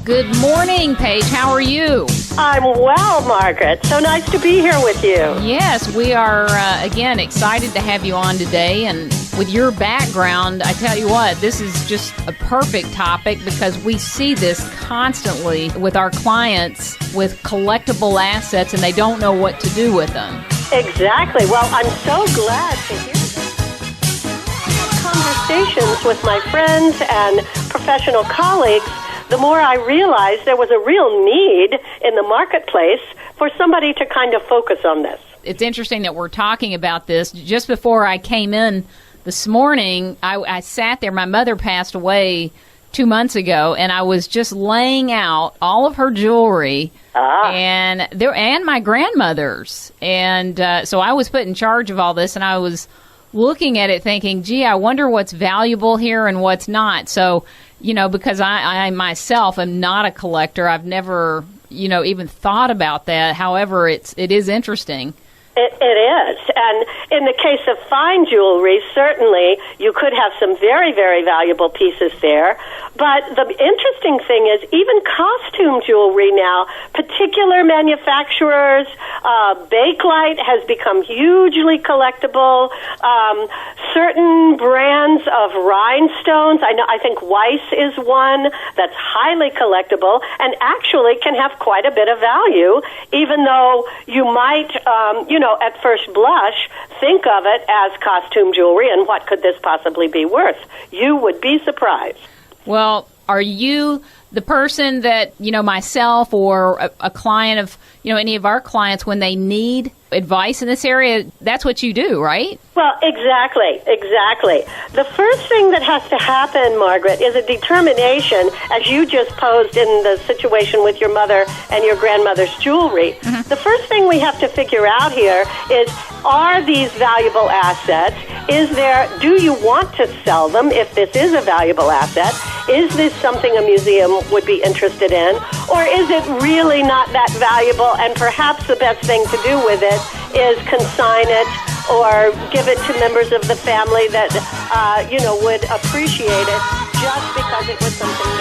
Good morning, Paige. How are you? I'm well, Margaret. So nice to be here with you. Yes, we are, again, excited to have you on today. And with your background, I tell you what, this is just a perfect topic because we see this constantly with our clients with collectible assets and they don't know what to do with them. Exactly. Well, I'm so glad to hear this. Conversations with my friends and professional colleagues, the more I realized there was a real need in the marketplace for somebody to kind of focus on this. It's interesting that we're talking about this. Just before I came in this morning, I sat there. My mother passed away 2 months ago, and I was just laying out all of her jewelry and my grandmother's. And so I was put in charge of all this, and I was looking at it thinking, gee, I wonder what's valuable here and what's not. So, because I myself am not a collector, I've never, even thought about that. However, it is interesting. It is. And in the case of fine jewelry, certainly you could have some very, very valuable pieces there. But the interesting thing is even costume jewelry now, particular manufacturers, Bakelite has become hugely collectible. Certain brands of rhinestones, I think Weiss is one that's highly collectible and actually can have quite a bit of value, even though you might, at first blush, think of it as costume jewelry and what could this possibly be worth. You would be surprised. Well, are you the person that, myself or a client of, any of our clients, when they need advice in this area, that's what you do, right? Well, exactly. The first thing that has to happen, Margaret, is a determination, as you just posed in the situation with your mother and your grandmother's jewelry. Mm-hmm. The first thing we have to figure out here is, are these valuable assets? Do you want to sell them if this is a valuable asset? Is this something a museum would be interested in? Or is it really not that valuable and perhaps the best thing to do with it is consign it or give it to members of the family that, would appreciate it just because it was something